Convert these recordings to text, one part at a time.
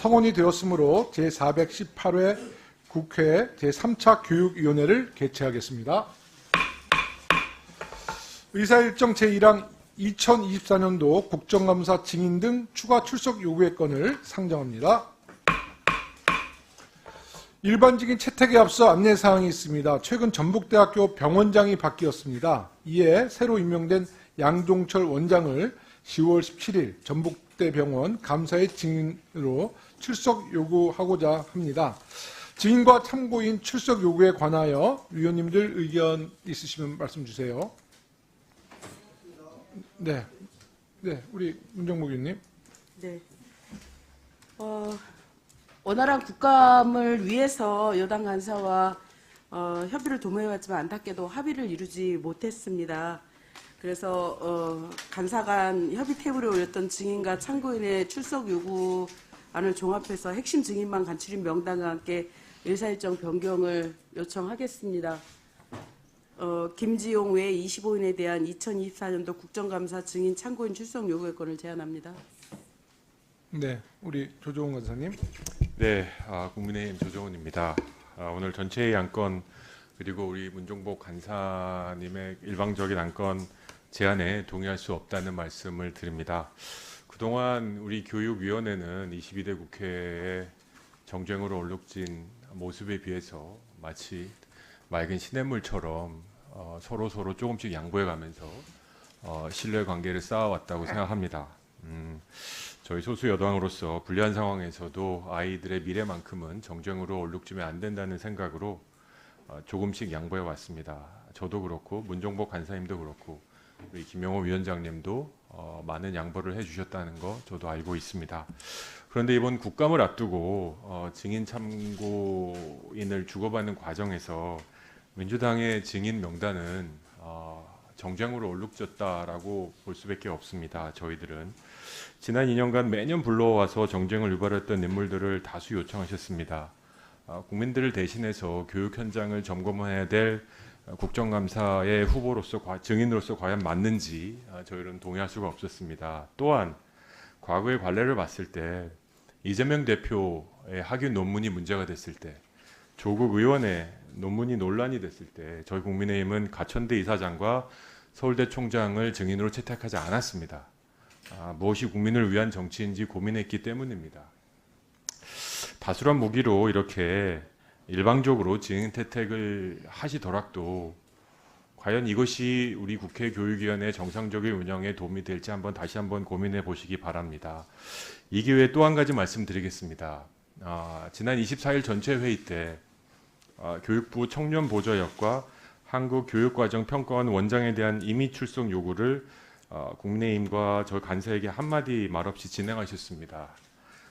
성원이 되었으므로 제418회 국회 제3차 교육위원회를 개최하겠습니다. 의사일정 제1항 2024년도 국정감사 증인 등 추가 출석 요구의 건을 상정합니다. 일반 증인 채택에 앞서 안내사항이 있습니다. 최근 전북대학교 병원장이 바뀌었습니다. 이에 새로 임명된 양종철 원장을 10월 17일 전북대병원 감사의 증인으로 출석 요구하고자 합니다. 증인과 참고인 출석 요구에 관하여 위원님들 의견 있으시면 말씀 주세요. 네, 우리 문정복 의원님. 네. 원활한 국감을 위해서 여당 간사와 협의를 도모해왔지만 안타깝게도 합의를 이루지 못했습니다. 그래서 간사 간 협의 테이블에 올렸던 증인과 참고인의 출석 요구안을 종합해서 핵심 증인만 간추린 명단과 함께 의사일정 변경을 요청하겠습니다. 김지용 외 25인에 대한 2024년도 국정감사 증인 참고인 출석 요구의 건을 제안합니다. 네, 우리 조정훈 간사님. 네, 국민의힘 조정훈입니다. 오늘 전체의 안건 그리고 우리 문종복 간사님의 일방적인 안건 제안에 동의할 수 없다는 말씀을 드립니다. 그동안 우리 교육위원회는 22대 국회에 정쟁으로 얼룩진 모습에 비해서 마치 맑은 시냇물처럼 서로 조금씩 양보해가면서 신뢰관계를 쌓아왔다고 생각합니다. 저희 소수 여당으로서 불리한 상황에서도 아이들의 미래만큼은 정쟁으로 얼룩지면 안 된다는 생각으로 조금씩 양보해 왔습니다. 저도 그렇고 문종복 간사님도 그렇고 우리 김영호 위원장님도 많은 양보를 해주셨다는 거 저도 알고 있습니다. 그런데 이번 국감을 앞두고 증인 참고인을 주고받는 과정에서 민주당의 증인 명단은 정쟁으로 얼룩졌다라고 볼 수밖에 없습니다. 저희들은 지난 2년간 매년 불러와서 정쟁을 유발했던 인물들을 다수 요청하셨습니다. 국민들을 대신해서 교육 현장을 점검해야 될 국정감사의 후보로서 증인으로서 과연 맞는지 저희는 동의할 수가 없었습니다. 또한 과거의 관례를 봤을 때 이재명 대표의 학위 논문이 문제가 됐을 때 조국 의원의 논문이 논란이 됐을 때 저희 국민의힘은 가천대 이사장과 서울대 총장을 증인으로 채택하지 않았습니다. 무엇이 국민을 위한 정치인지 고민했기 때문입니다. 다수란 무기로 이렇게 일방적으로 증인 채택을 하시더라도 과연 이것이 우리 국회 교육위원회 정상적인 운영에 도움이 될지 다시 한번 고민해 보시기 바랍니다. 이 기회에 또 한 가지 말씀드리겠습니다. 지난 24일 전체 회의 때 교육부 청년보좌역과 한국교육과정평가원 원장에 대한 임의 출석 요구를 국민의힘과 저 간사에게 한마디 말없이 진행하셨습니다.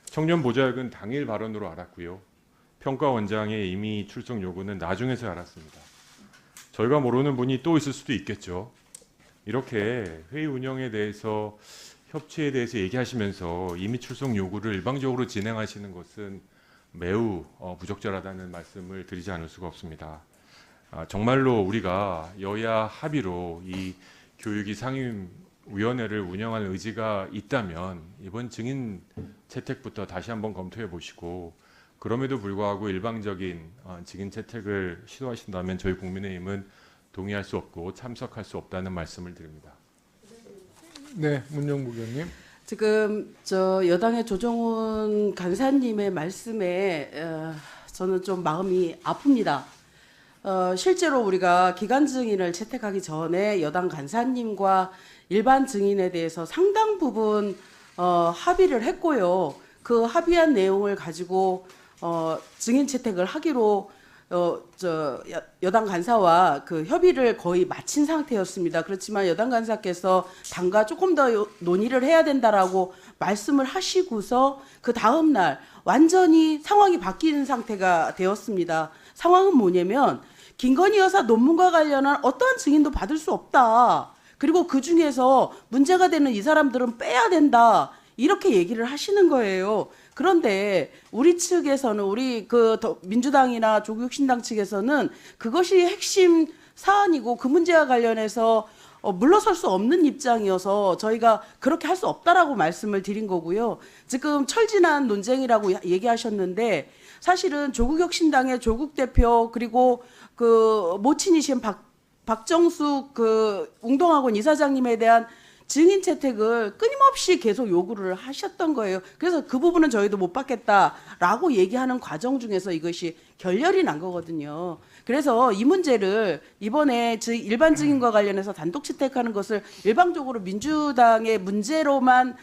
청년보좌역은 당일 발언으로 알았고요. 평가원장의 임의 출석 요구는 나중에서 알았습니다. 저희가 모르는 분이 또 있을 수도 있겠죠. 이렇게 회의 운영에 대해서 협치에 대해서 얘기하시면서 임의 출석 요구를 일방적으로 진행하시는 것은 매우 부적절하다는 말씀을 드리지 않을 수가 없습니다. 정말로 우리가 여야 합의로 이 교육위 상임위원회를 운영할 의지가 있다면 이번 증인 채택부터 다시 한번 검토해 보시고 그럼에도 불구하고 일방적인 증인 채택을 시도하신다면 저희 국민의힘은 동의할 수 없고 참석할 수 없다는 말씀을 드립니다. 네, 문정복 의원님. 지금 여당의 조정훈 간사님의 말씀에 저는 좀 마음이 아픕니다. 실제로 우리가 기간 증인을 채택하기 전에 여당 간사님과 일반 증인에 대해서 상당 부분 합의를 했고요. 그 합의한 내용을 가지고 증인 채택을 하기로 여당 간사와 그 협의를 거의 마친 상태였습니다. 그렇지만 여당 간사께서 당과 조금 더 논의를 해야 된다라고 말씀을 하시고서 그 다음 날 완전히 상황이 바뀌는 상태가 되었습니다. 상황은 뭐냐면 김건희 여사 논문과 관련한 어떠한 증인도 받을 수 없다. 그리고 그 중에서 문제가 되는 이 사람들은 빼야 된다. 이렇게 얘기를 하시는 거예요. 그런데 우리 측에서는 우리 민주당이나 조국혁신당 측에서는 그것이 핵심 사안이고 그 문제와 관련해서 물러설 수 없는 입장이어서 저희가 그렇게 할 수 없다라고 말씀을 드린 거고요. 지금 철진한 논쟁이라고 얘기하셨는데 사실은 조국혁신당의 조국 대표 그리고 그 모친이신 박정숙 그 웅동학원 이사장님에 대한 증인 채택을 끊임없이 계속 요구를 하셨던 거예요. 그래서 그 부분은 저희도 못 받겠다라고 얘기하는 과정 중에서 이것이 결렬이 난 거거든요. 그래서 이 문제를 이번에 일반 증인과 관련해서 단독 채택하는 것을 일방적으로 민주당의 문제로만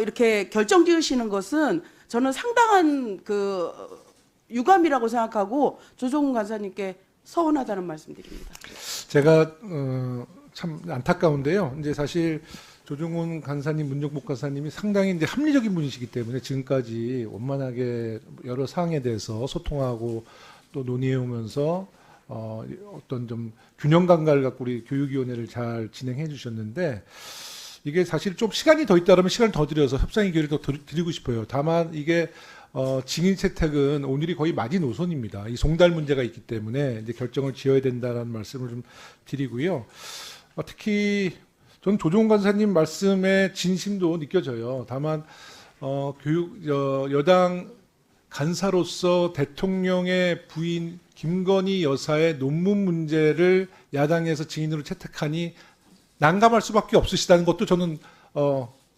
이렇게 결정 지으시는 것은 저는 상당한 그 유감이라고 생각하고 조정훈 간사님께 서운하다는 말씀드립니다. 제가 참 안타까운데요. 이제 사실 조정훈 간사님, 문정복 간사님이 상당히 이제 합리적인 분이시기 때문에 지금까지 원만하게 여러 사항에 대해서 소통하고 또 논의해오면서 어떤 좀 균형 감각을 갖고 우리 교육위원회를 잘 진행해 주셨는데 이게 사실 좀 시간이 더 있다면 시간을 더 들여서 협상의 기회를 더 드리고 싶어요. 다만 이게 증인 채택은 오늘이 거의 마지노선입니다. 이 송달 문제가 있기 때문에 이제 결정을 지어야 된다는 말씀을 좀 드리고요. 특히 저는 조정훈 간사님 말씀의 진심도 느껴져요. 다만 여당 간사로서 대통령의 부인 김건희 여사의 논문 문제를 야당에서 증인으로 채택하니 난감할 수밖에 없으시다는 것도 저는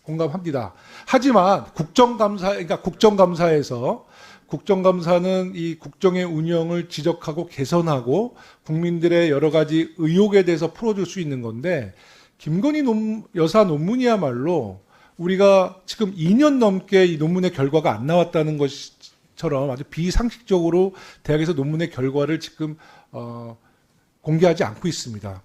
공감합니다. 하지만 국정감사에서 국정감사는 이 국정의 운영을 지적하고 개선하고 국민들의 여러 가지 의혹에 대해서 풀어줄 수 있는 건데 김건희 여사 논문이야말로 우리가 지금 2년 넘게 이 논문의 결과가 안 나왔다는 것처럼 아주 비상식적으로 대학에서 논문의 결과를 지금 공개하지 않고 있습니다.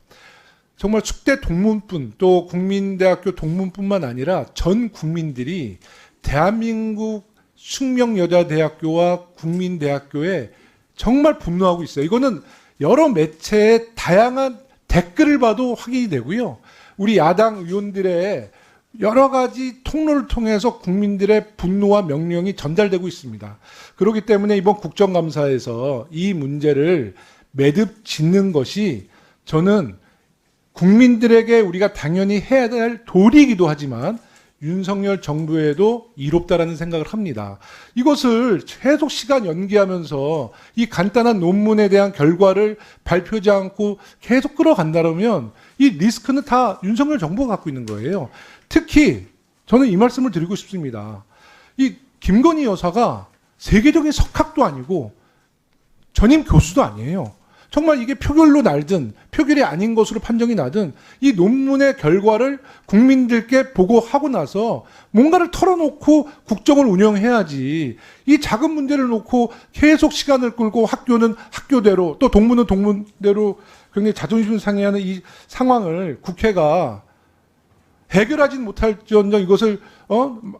정말 축대 동문뿐 또 국민대학교 동문뿐만 아니라 전 국민들이 대한민국 숙명여자대학교와 국민대학교에 정말 분노하고 있어요. 이거는 여러 매체의 다양한 댓글을 봐도 확인이 되고요. 우리 야당 의원들의 여러 가지 통로를 통해서 국민들의 분노와 명령이 전달되고 있습니다. 그렇기 때문에 이번 국정감사에서 이 문제를 매듭 짓는 것이 저는 국민들에게 우리가 당연히 해야 될 도리이기도 하지만 윤석열 정부에도 이롭다라는 생각을 합니다. 이것을 계속 시간 연기하면서 이 간단한 논문에 대한 결과를 발표하지 않고 계속 끌어간다면 이 리스크는 다 윤석열 정부가 갖고 있는 거예요. 특히 저는 이 말씀을 드리고 싶습니다. 이 김건희 여사가 세계적인 석학도 아니고 전임 교수도 아니에요. 정말 이게 표결로 날든 표결이 아닌 것으로 판정이 나든 이 논문의 결과를 국민들께 보고하고 나서 뭔가를 털어놓고 국정을 운영해야지 이 작은 문제를 놓고 계속 시간을 끌고 학교는 학교대로 또 동문은 동문대로 굉장히 자존심 상해하는 이 상황을 국회가 해결하진 못할지언정 이것을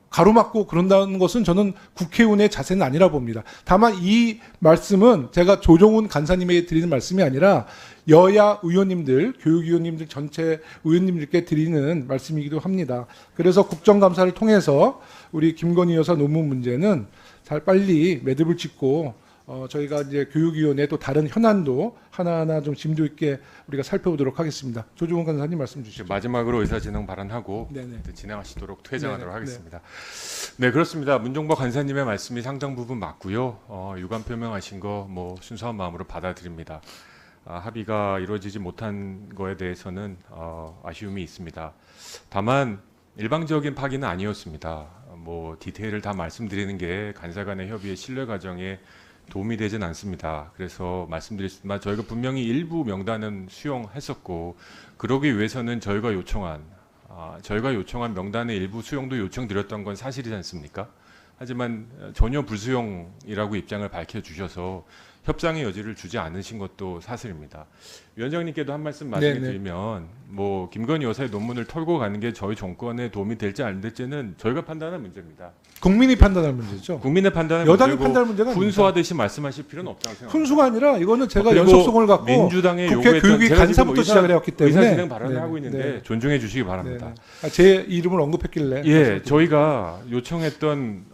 가로막고 그런다는 것은 저는 국회의원의 자세는 아니라 봅니다. 다만 이 말씀은 제가 조정훈 간사님에게 드리는 말씀이 아니라 여야 의원님들, 교육위원님들 전체 의원님들께 드리는 말씀이기도 합니다. 그래서 국정감사를 통해서 우리 김건희 여사 논문 문제는 잘 빨리 매듭을 짓고 저희가 이제 교육위원회 또 다른 현안도 하나하나 좀 심도 있게 우리가 살펴보도록 하겠습니다. 조정훈 간사님 말씀 주시죠. 마지막으로 의사진행 발언하고 네네. 진행하시도록 퇴장하도록 네네. 하겠습니다. 네, 그렇습니다. 문종박 간사님의 말씀이 상당 부분 맞고요. 유감 표명하신 거 뭐 순수한 마음으로 받아들입니다. 합의가 이루어지지 못한 거에 대해서는 아쉬움이 있습니다. 다만 일방적인 파기는 아니었습니다. 뭐 디테일을 다 말씀드리는 게 간사 간의 협의의 신뢰 과정에 도움이 되진 않습니다. 그래서 말씀드렸지만 저희가 분명히 일부 명단은 수용했었고 그러기 위해서는 저희가 요청한 명단의 일부 수용도 요청드렸던 건 사실이지 않습니까? 하지만 전혀 불수용이라고 입장을 밝혀주셔서 협상의 여지를 주지 않으신 것도 사실입니다. 위원장님께도 한 말씀 마지막에 드리면 뭐 김건희 여사의 논문을 털고 가는 게 저희 정권에 도움이 될지 안 될지는 저희가 판단할 문제입니다. 국민이 판단할 문제죠. 국민의 판단은 여당이 판단할 문제가 아닙니다. 훈수하듯이 말씀하실 필요는 없다고 생각합니다. 훈수가 아니라 이거는 제가 그리고 연속성을 갖고 민주당의 국회 요구했던 교육위 제가 간사부터 지금 시작을 해왔기 때문에 의사진행 발언을 네네. 하고 있는데 네네. 존중해 주시기 바랍니다. 제 이름을 언급했길래 예, 저희가 요청했던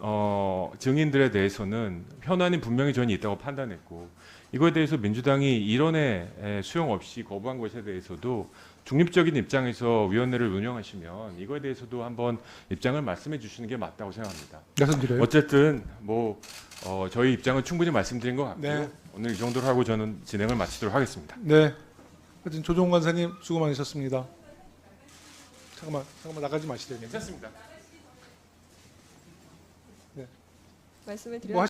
증인들에 대해서는 현안이 분명히 저는 있다고 판단했고 있고 이거에 대해서 민주당이 이론에 수용 없이 거부한 것에 대해서도 중립적인 입장에서 위원회를 운영하시면 이거에 대해서도 한번 입장을 말씀해 주시는 게 맞다고 생각합니다. 말씀드려요. 어쨌든 뭐 저희 입장은 충분히 말씀드린 것 같고요. 네. 오늘 이 정도로 하고 저는 진행을 마치도록 하겠습니다. 네. 하여튼 조정훈 간사님 수고 많으셨습니다. 잠깐만 나가지 마시죠. 괜찮습니다. 말씀을 드렸 뭐